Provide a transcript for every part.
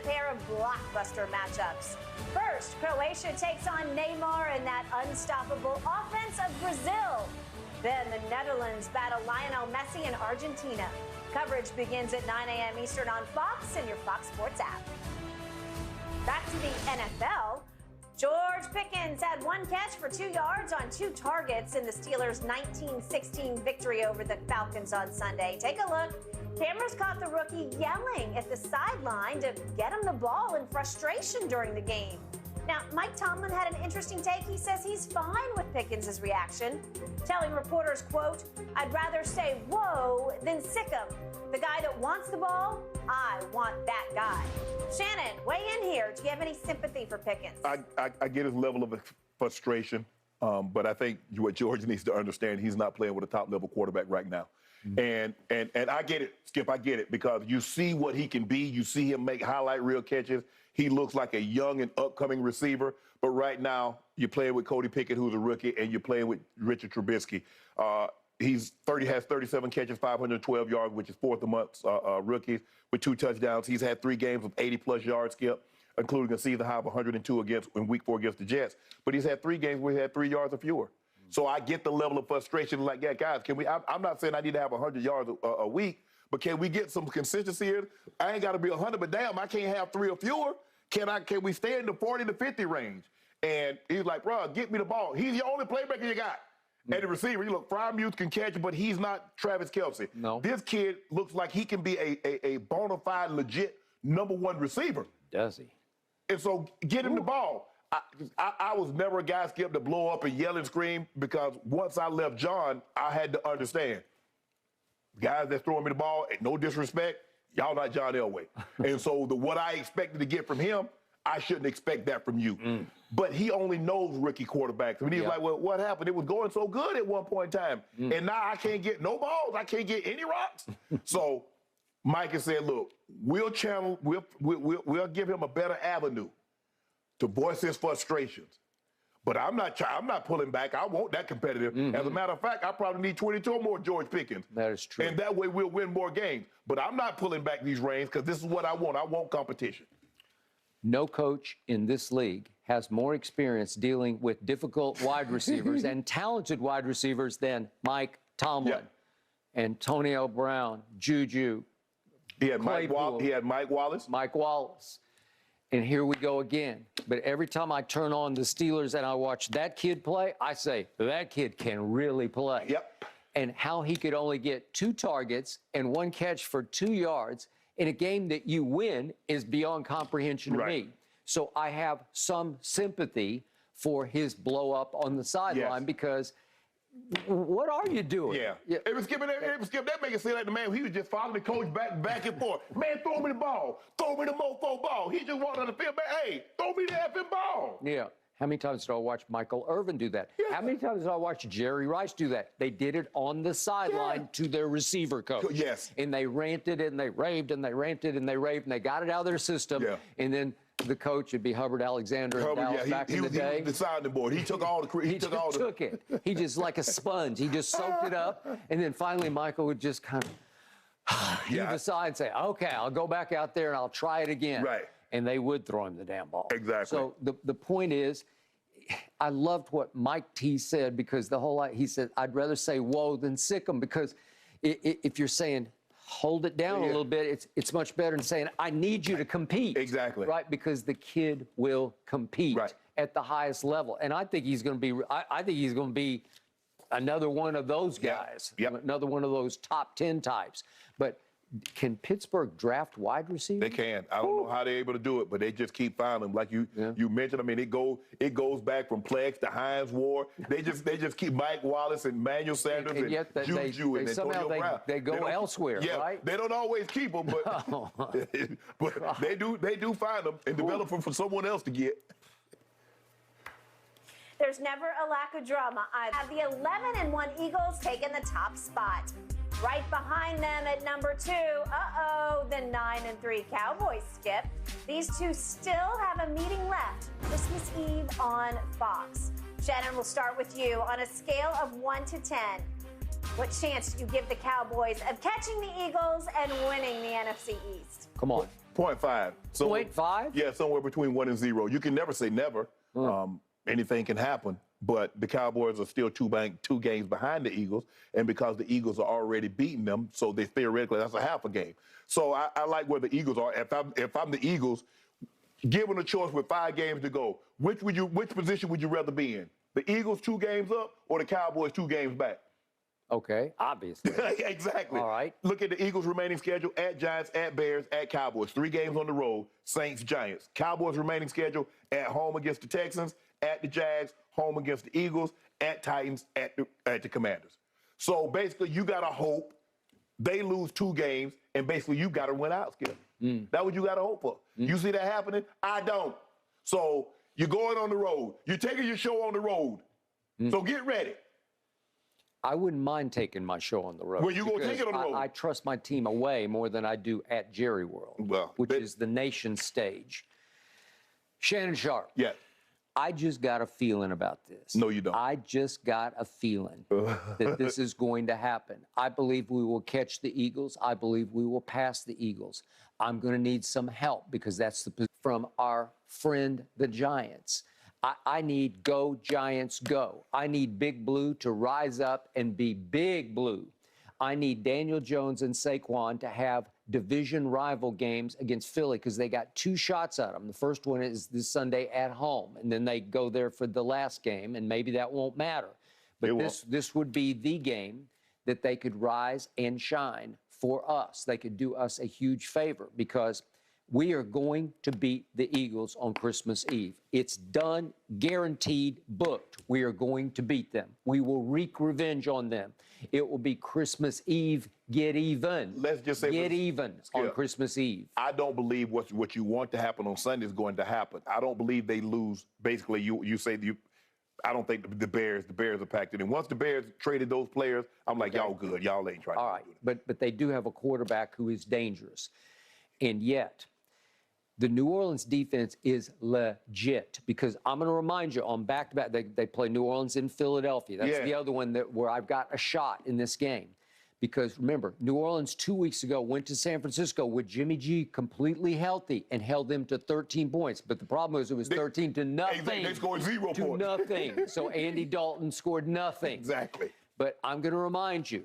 pair of blockbuster matchups. First, Croatia takes on Neymar and that unstoppable offense of Brazil. Then the Netherlands battle Lionel Messi and Argentina. Coverage begins at 9 a.m. Eastern on Fox and your Fox Sports app. Back to the NFL. George Pickens had 1 catch for 2 yards on 2 targets in the Steelers' 19-16 victory over the Falcons on Sunday. Take a look. Cameras caught the rookie yelling at the sideline to get him the ball in frustration during the game. Now, Mike Tomlin had an interesting take. He says he's fine with Pickens' reaction, telling reporters, quote, "I'd rather say whoa than sick him. The guy that wants the ball, I want that guy." Shannon, weigh in here. Do you have any sympathy for Pickens? I get his level of frustration, but I think what George needs to understand, he's not playing with a top-level quarterback right now. And I get it, Skip, I get it, because you see what he can be. You see him make highlight reel catches. He looks like a young and upcoming receiver. But right now, you're playing with Cody Pickett, who's a rookie, and you're playing with Richard Trubisky. Has 37 catches, 512 yards, which is 4th amongst rookies, with 2 touchdowns. He's had 3 games of 80-plus yards, Skip, including a season high of 102 in Week 4 against the Jets. But he's had 3 games where he had 3 yards or fewer. So I get the level of frustration. Like, yeah, guys, I'm not saying I need to have 100 yards a week, but can we get some consistency here? I ain't got to be 100, but damn, I can't have 3 or fewer. Can we stay in the 40 to 50 range? And he's like, bro, get me the ball. He's the only playmaker you got. And the receiver, you look, Freiermuth can catch it, but he's not Travis Kelce. No. This kid looks like he can be a bona fide, legit #1 receiver. Does he? And so get him the ball. I was never a guy, Skip, to blow up and yell and scream, because once I left John, I had to understand. Guys that's throwing me the ball, no disrespect, y'all not John Elway. And so what I expected to get from him, I shouldn't expect that from you. But he only knows rookie quarterbacks. I mean, he's like, well, what happened? It was going so good at one point in time. And now I can't get no balls. I can't get any rocks. So Mike has said, look, we'll give him a better avenue to voice his frustrations. But I'm not pulling back. I want that competitive. As a matter of fact, I probably need 22 or more George Pickens. That is true. And that way we'll win more games. But I'm not pulling back these reins, because this is what I want. I want competition. No coach in this league has more experience dealing with difficult wide receivers and talented wide receivers than Mike Tomlin. Antonio Brown, Juju. He had Mike Wallace. Mike Wallace. And here we go again. But every time I turn on the Steelers and I watch that kid play, I say, that kid can really play. Yep. And how he could only get 2 targets and 1 catch for 2 yards in a game that you win is beyond comprehension to me. So I have some sympathy for his blow up on the sideline, because what are you doing? It was Skip. That make it seem like the man, he was just following the coach back and forth. Man, throw me the ball. Throw me the mofo ball. He just walked on the field, man, hey, throw me the effing ball. Yeah. How many times did I watch Michael Irvin do that? How many times did I watch Jerry Rice do that? They did it on the sideline to their receiver coach. And they ranted and they raved and they ranted and they raved and they got it out of their system. And then the coach would be Hubbard Alexander in Dallas back in the day. He was the sounding board. He took all the He took it. He just, like a sponge, he just soaked it up. And then finally Michael would just kind of heave a sigh and say, okay, I'll go back out there and I'll try it again. And they would throw him the damn ball. So the point is, I loved what Mike T said, because he said, I'd rather say whoa than sick him, because if you're saying hold it down a little bit, it's much better than saying I need you to compete. Right? Because the kid will compete at the highest level. And I think he's going to be, I think he's going to be another one of those guys, another one of those top 10 types. But can Pittsburgh draft wide receivers? They can. I don't know how they're able to do it, but they just keep finding them. Like you mentioned, I mean, it goes back from Plex to Hines Ward. They just keep Mike Wallace and Manuel Sanders and yet Juju and Antonio Brown. They go elsewhere, right? They don't always keep them, but, but they do find them and develop them for someone else to get. There's never a lack of drama. I have the 11-1 Eagles taking the top spot. Right behind them at number 2, the 9-3 Cowboys, Skip. These two still have a meeting left, Christmas Eve on Fox. Shannon, we'll start with you. On a scale of 1 to 10, what chance do you give the Cowboys of catching the Eagles and winning the NFC East? Come on. 0.5. So, 0.5? Yeah, somewhere between 1 and 0. You can never say never. Anything can happen. But the Cowboys are still two games behind the Eagles, and because the Eagles are already beating them, so they theoretically that's a half a game. So I like where the Eagles are. If I'm the Eagles, given a choice with 5 games to go, which position would you rather be in? The Eagles 2 games up or the Cowboys 2 games back? Okay, obviously. Exactly. All right. Look at the Eagles' remaining schedule: at Giants, at Bears, at Cowboys. 3 games on the road: Saints, Giants. Cowboys' remaining schedule: at home against the Texans, at the Jags, home against the Eagles, at Titans, at the Commanders. So basically, you got to hope they lose 2 games, and basically you got to win out, Skip. That's what you got to hope for. You see that happening? I don't. So you're going on the road. You're taking your show on the road. So get ready. I wouldn't mind taking my show on the road. Well, you going to take it on the road? I trust my team away more than I do at Jerry World, which is the nation stage. Shannon Sharp. Yeah. I just got a feeling about this. No, you don't. I just got a feeling that this is going to happen. I believe we will catch the Eagles. I believe we will pass the Eagles. I'm going to need some help because that's from our friend, the Giants. I need go, Giants, go. I need Big Blue to rise up and be Big Blue. I need Daniel Jones and Saquon to have division rival games against Philly because they got 2 shots at them. The first one is this Sunday at home, and then they go there for the last game, and maybe that won't matter. But this would be the game that they could rise and shine for us. They could do us a huge favor because we are going to beat the Eagles on Christmas Eve. It's done, guaranteed, booked. We are going to beat them. We will wreak revenge on them. It will be Christmas Eve, get even. Let's just say get even on Christmas Eve. I don't believe what you want to happen on Sunday is going to happen. I don't believe they lose. Basically, you say I don't think the Bears are packed in. And once the Bears traded those players, I'm like, y'all good. Y'all ain't trying to do it. But they do have a quarterback who is dangerous. And yet, the New Orleans defense is legit because I'm going to remind you on back-to-back, they play New Orleans in Philadelphia. That's the other one where I've got a shot in this game. Because remember, New Orleans 2 weeks ago went to San Francisco with Jimmy G completely healthy and held them to 13 points. But the problem was it was 13 to nothing. They scored 0 points. To nothing. So Andy Dalton scored nothing. Exactly. But I'm going to remind you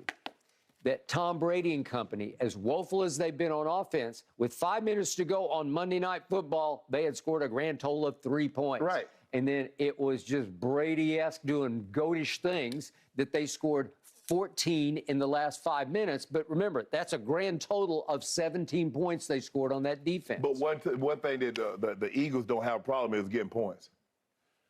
that Tom Brady and company, as woeful as they've been on offense, with 5 minutes to go on Monday Night Football, they had scored a grand total of 3 points. Right. And then it was just Brady-esque doing goatish things that they scored 14 in the last 5 minutes. But remember, that's a grand total of 17 points they scored on that defense. But one thing that the Eagles don't have a problem is getting points.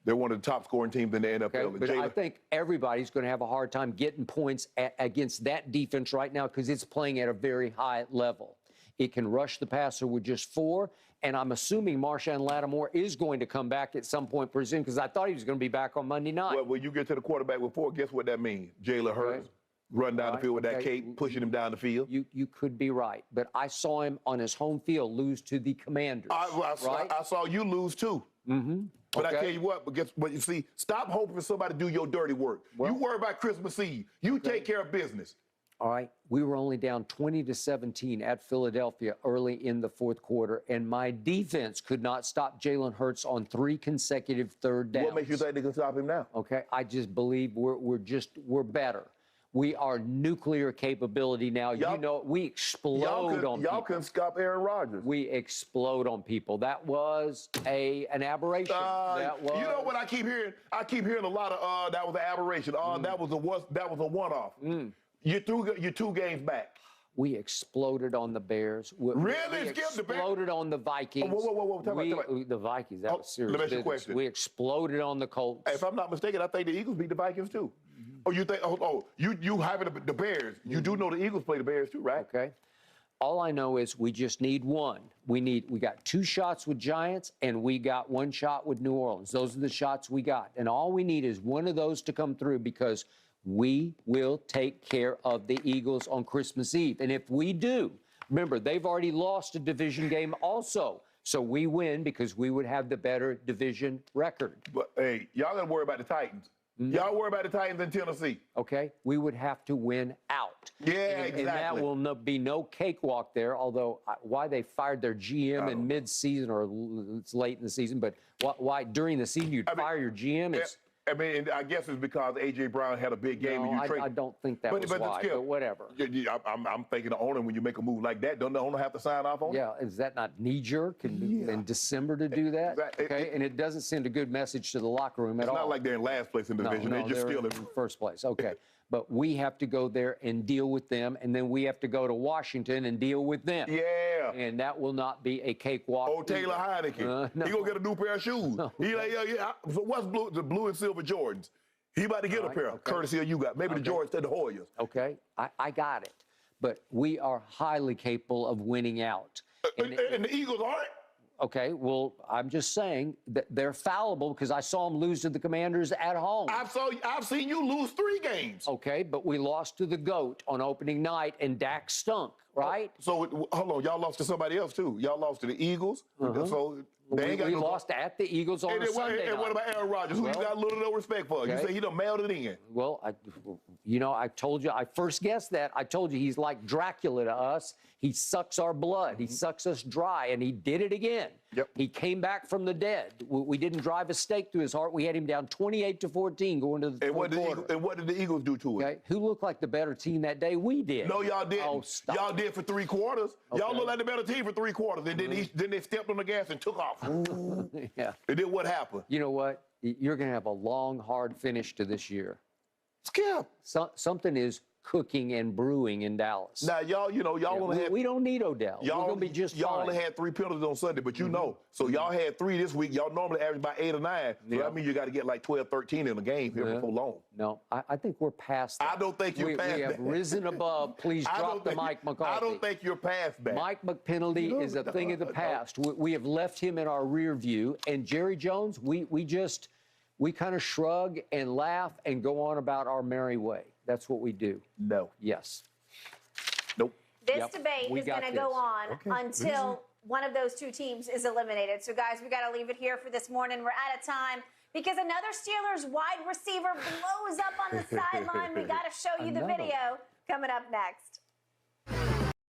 They're one of the top scoring teams in the NFL. Okay, but I think everybody's going to have a hard time getting points against that defense right now because it's playing at a very high level. It can rush the passer with just 4, and I'm assuming Marshawn Lattimore is going to come back at some point pretty soon because I thought he was going to be back on Monday night. Well, when you get to the quarterback with 4, guess what that means? Jalen Hurts run down the field with that cape, pushing him down the field. You could be right, but I saw him on his home field lose to the Commanders. I saw you lose too. But I tell you what, but you see, stop hoping for somebody to do your dirty work. You worry about Christmas Eve. You take care of business. All right. We were only down 20-17 at Philadelphia early in the 4th quarter, and my defense could not stop Jalen Hurts on 3 consecutive third downs. What makes you think they can stop him now? Okay. I just believe we're better. We are nuclear capability now. We explode on people. Y'all couldn't stop Aaron Rodgers. We explode on people. That was an aberration. You know what I keep hearing? I keep hearing a lot of that was an aberration. That was a one-off. You're 2 games back. We exploded on the Bears. Really? We exploded on the Vikings. Whoa. Talk about. The Vikings, that was serious Let me ask you a business. question. We exploded on the Colts. If I'm not mistaken, I think the Eagles beat the Vikings too. Oh, you think? You having the Bears? You do know the Eagles play the Bears too, right? Okay. All I know is we just need one. We got 2 shots with Giants, and we got 1 shot with New Orleans. Those are the shots we got. And all we need is one of those to come through because we will take care of the Eagles on Christmas Eve. And if we do, remember, they've already lost a division game also. So we win because we would have the better division record. But, hey, y'all got to worry about the Titans. Y'all worry about the Titans in Tennessee. Okay, we would have to win out. Yeah, exactly. And that will be no cakewalk there, although why they fired their GM in mid-season, or it's late in the season, but why during the season you'd fire your GM? I mean, I guess it's because A.J. Brown had a big game. No, I don't think that was why, but whatever. I'm thinking the owner, when you make a move like that, doesn't the owner have to sign off on it? Yeah, is that not knee-jerk in December to do that? Okay, and it doesn't send a good message to the locker room at all. It's not like they're in last place in the division. No, they're in first place. Okay. But we have to go there and deal with them, and then we have to go to Washington and deal with them. Yeah. And that will not be a cakewalk. Oh, Taylor Heineke. No. He gonna get a new pair of shoes. No. He like, so what's the blue and silver Jordans? He about to get a pair, courtesy of you guys. Maybe the George said the Hoyas. Okay, I got it. But we are highly capable of winning out. And the Eagles aren't? Okay, well, I'm just saying that they're fallible because I saw them lose to the Commanders at home. I've seen you lose 3 games. Okay, but we lost to the GOAT on opening night, and Dak stunk, right? So, hold on, y'all lost to somebody else, too. Y'all lost to the Eagles. So they ain't got we lost at the Eagles on a Sunday night. And what about Aaron Rodgers, who you got a little no respect for? You say he done mailed it in. Well, I told you, I first guessed that. I told you he's like Dracula to us. He sucks our blood. He sucks us dry, and he did it again. Yep. He came back from the dead. We didn't drive a stake through his heart. We had him down 28-14 going to the fourth quarter. And what did the Eagles do to it? Okay. Who looked like the better team that day? We did. No, y'all didn't. Oh, stop. Y'all did for 3 quarters. Okay. Y'all looked like the better team for 3 quarters. And then they stepped on the gas and took off. Yeah. And then what happened? You know what? You're going to have a long, hard finish to this year. Skip. Something is cooking and brewing in Dallas. Now, y'all only had... We don't need Odell. We're going to be just Y'all fine. only had 3 penalties on Sunday, but you know. So y'all had 3 this week. Y'all normally average about 8 or 9. So that means you got to get like 12, 13 in a game here before long. No, I think we're past that. I don't think you're past that. We have risen above. Please drop the Mike McCarthy. I don't think you're past that. Mike McPenalty is a thing of the past. We have left him in our rear view. And Jerry Jones, we kind of shrug and laugh and go on about our merry way. That's what we do. No. Yes. Nope. This debate is going to go on until one of those 2 teams is eliminated. So, guys, we got to leave it here for this morning. We're out of time because another Steelers wide receiver blows up on the sideline. We got to show you the video coming up next.